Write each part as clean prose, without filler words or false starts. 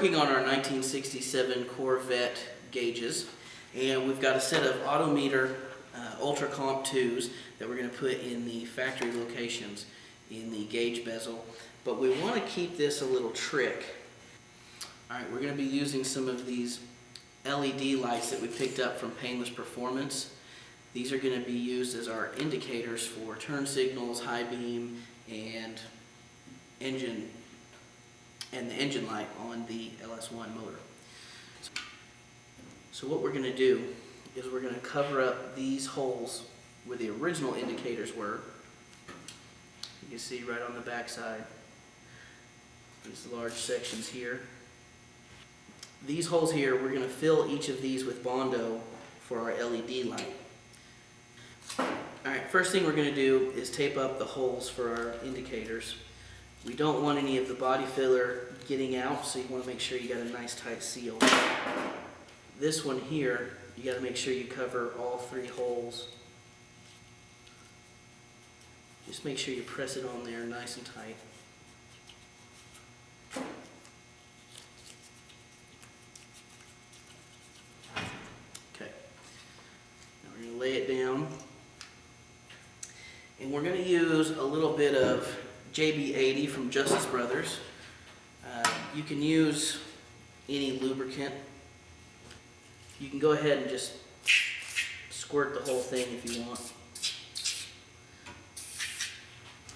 working on our 1967 Corvette gauges, and we've got a set of Autometer Comp IIs that we're going to put in the factory locations in the gauge bezel, but we want to keep this a little trick. Alright, we're going to be using some of these LED lights that we picked up from Painless Performance. These are going to be used as our indicators for turn signals, high beam, and the engine light on the LS1 motor. So what we're going to do is we're going to cover up these holes where the original indicators were. You can see right on the back side, these large sections here. These holes here, we're going to fill each of these with Bondo for our LED light. Alright, first thing we're going to do is tape up the holes for our indicators. We don't want any of the body filler getting out, so you want to make sure you got a nice tight seal. This one here, you got to make sure you cover all three holes. Just make sure you press it on there nice and tight. Okay, now we're going to lay it down, and we're going to use a little bit of JB80 from Justoce Brothers. You can use any lubricant. You can go ahead and just squirt the whole thing if you want.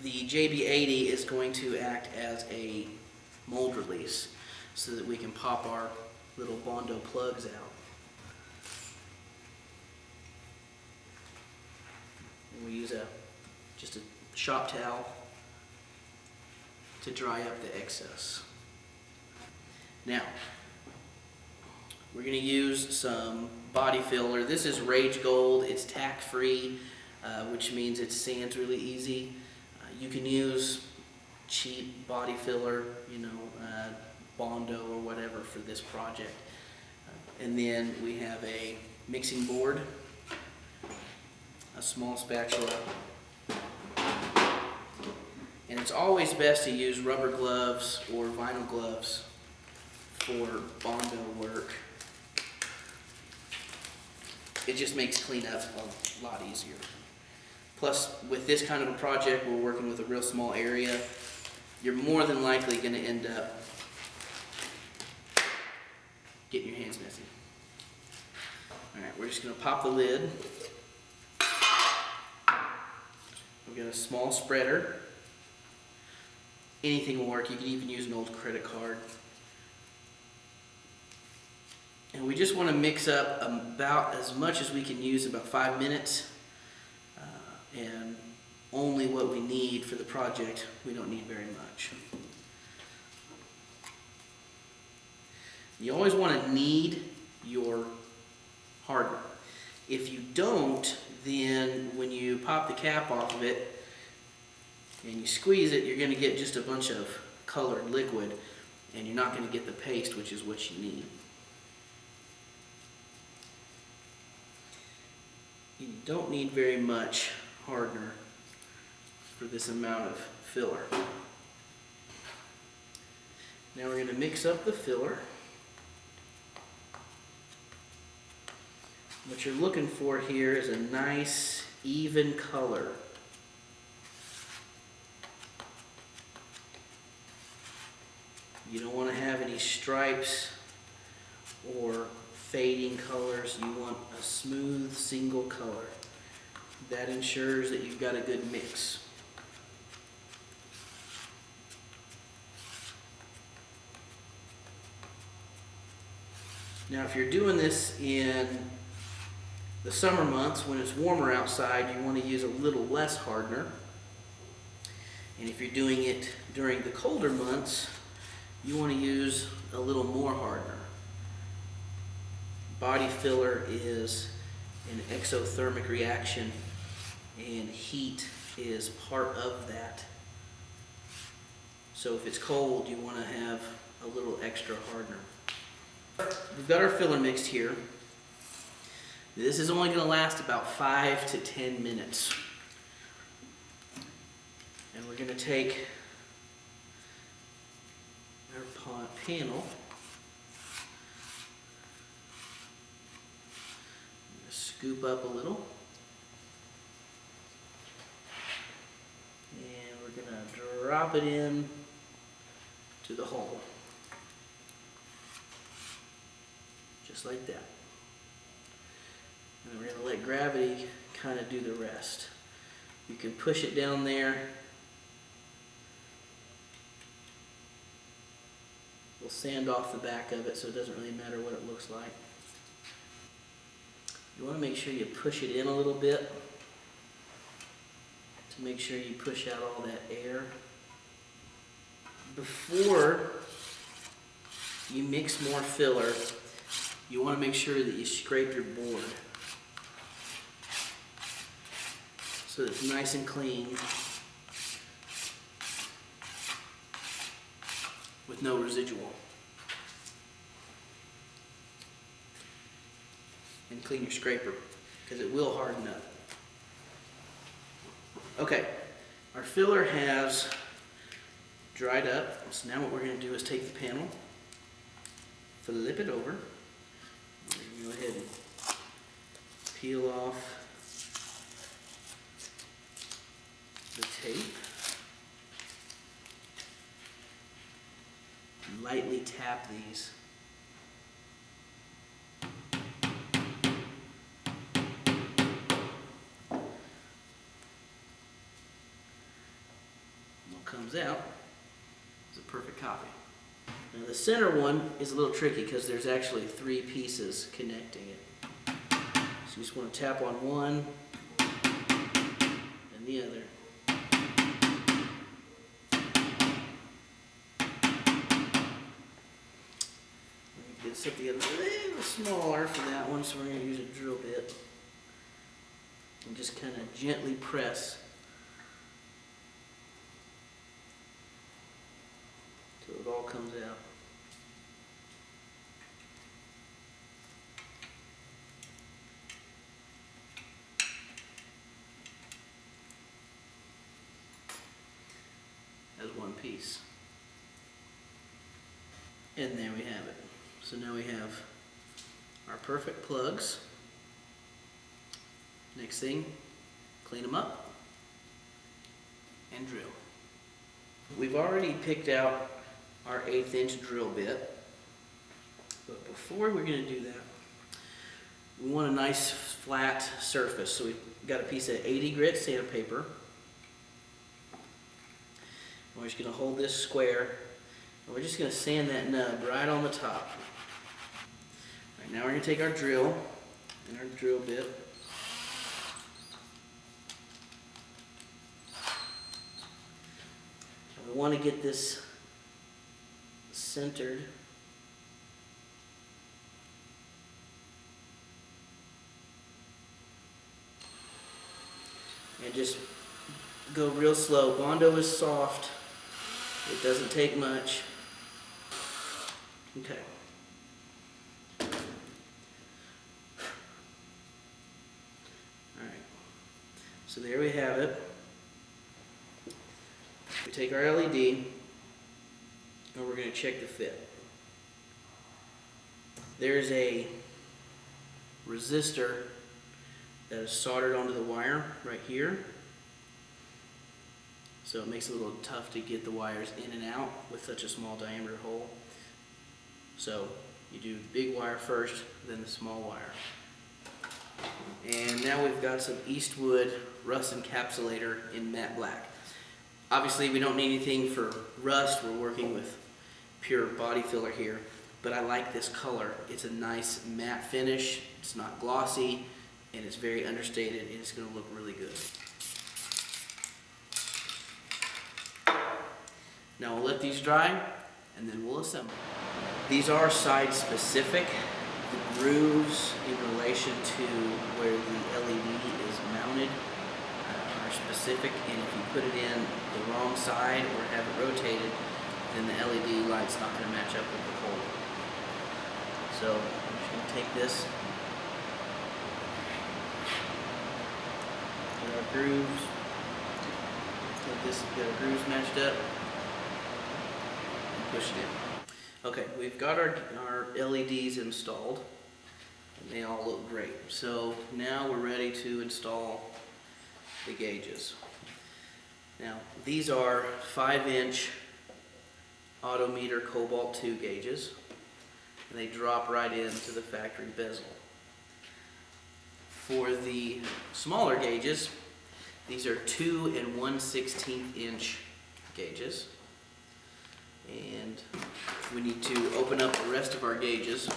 The JB80 is going to act as a mold release so that we can pop our little Bondo plugs out. And we use just a shop towel to dry up the excess. Now, we're going to use some body filler. This is Rage Gold. It's tack-free, which means it sands really easy. You can use cheap body filler, Bondo or whatever for this project. And then we have a mixing board, a small spatula, and it's always best to use rubber gloves or vinyl gloves for Bondo work. It just makes cleanup a lot easier. Plus, with this kind of a project, we're working with a real small area. You're more than likely going to end up getting your hands messy. Alright, we're just going to pop the lid. We've got a small spreader. Anything will work. You can even use an old credit card. And we just want to mix up about as much as we can use, about 5 minutes. And only what we need for the project. We don't need very much. You always want to knead your hardener. If you don't, then when you pop the cap off of it and you squeeze it, you're going to get just a bunch of colored liquid, and you're not going to get the paste, which is what you need. You don't need very much hardener for this amount of filler. Now we're going to mix up the filler. What you're looking for here is a nice even color. You don't want to have any stripes or fading colors. You want a smooth single color. That ensures that you've got a good mix. Now, if you're doing this in the summer months when it's warmer outside, you want to use a little less hardener. And if you're doing it during the colder months, you want to use a little more hardener. Body filler is an exothermic reaction, and heat is part of that. So if it's cold, you want to have a little extra hardener. We've got our filler mixed here. This is only going to last about 5 to 10 minutes. And we're going to take our panel scoop up a little. And we're going to drop it in to the hole. Just like that. And we're going to let gravity kind of do the rest. You can push it down there. We'll sand off the back of it so it doesn't really matter what it looks like. You want to make sure you push it in a little bit to make sure you push out all that air. Before you mix more filler, you want to make sure that you scrape your board so that it's nice and clean with no residual. And clean your scraper because it will harden up. Okay, our filler has dried up, so now what we're going to do is take the panel, flip it over. Go ahead and peel off the tape. Lightly tap these. What comes out is a perfect copy. Now the center one is a little tricky because there's actually 3 pieces connecting it. So you just want to tap on one and the other. Get something a little smaller for that one, so we're going to use a drill bit and just kind of gently press till it all comes out. As one piece. And there we have it. So now we have our perfect plugs. Next thing, clean them up and drill. We've already picked out our 1/8 inch drill bit, but before we're going to do that, we want a nice flat surface. So we've got a piece of 80 grit sandpaper. We're just going to hold this square, and we're just going to sand that nub right on the top. All right, now we're going to take our drill and our drill bit. And we want to get this centered. And just go real slow. Bondo is soft. It doesn't take much. Okay. Alright. So there we have it. We take our LED and we're going to check the fit. There's a resistor that is soldered onto the wire right here. So it makes it a little tough to get the wires in and out with such a small diameter hole. So you do the big wire first, then the small wire. And now we've got some Eastwood rust encapsulator in matte black. Obviously we don't need anything for rust, we're working with pure body filler here, but I like this color. It's a nice matte finish, it's not glossy, and it's very understated, and it's going to look really good. Now we'll let these dry, and then we'll assemble. These are side specific. The grooves in relation to where the LED is mounted are specific, and if you put it in the wrong side or have it rotated, then the LED light's not going to match up with the hole. So I'm just going to take this, get our grooves, take this, get our grooves matched up, and push it in. Okay, we've got our LEDs installed, and they all look great. So now we're ready to install the gauges. Now these are 5-inch Autometer Cobalt II gauges, and they drop right into the factory bezel. For the smaller gauges, these are 2 1/16 inch gauges, and we need to open up the rest of our gauges.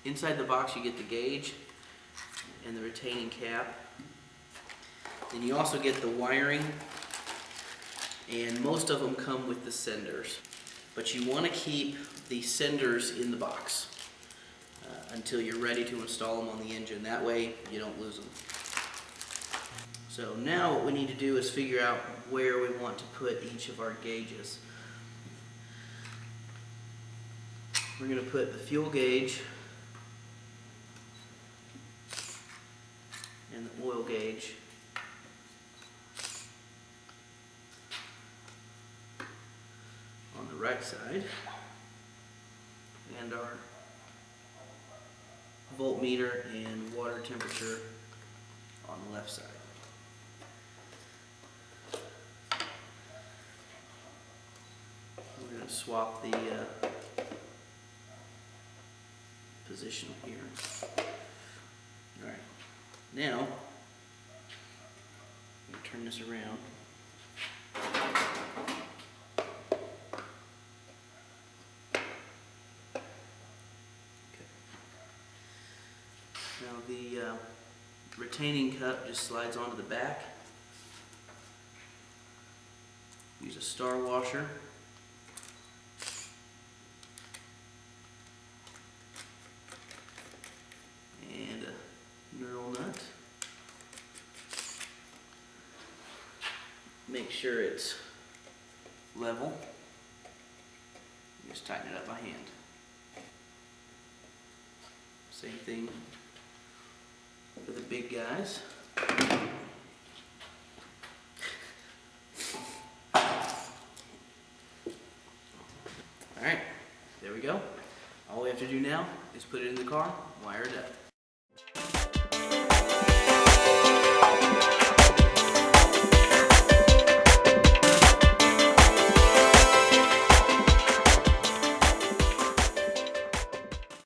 Inside the box you get the gauge and the retaining cap. Then you also get the wiring, and most of them come with the senders. But you want to keep the senders in the box until you're ready to install them on the engine. That way you don't lose them. So now what we need to do is figure out where we want to put each of our gauges. We're going to put the fuel gauge and the oil gauge on the right side, and our voltmeter and water temperature on the left side. We're going to swap the position here. Alright, now I'm going to turn this around. Now the retaining cup just slides onto the back. Use a star washer. And a knurl nut. Make sure it's level. Just tighten it up by hand. Same thing for the big guys. Alright, there we go. All we have to do now is put it in the car, wire it up.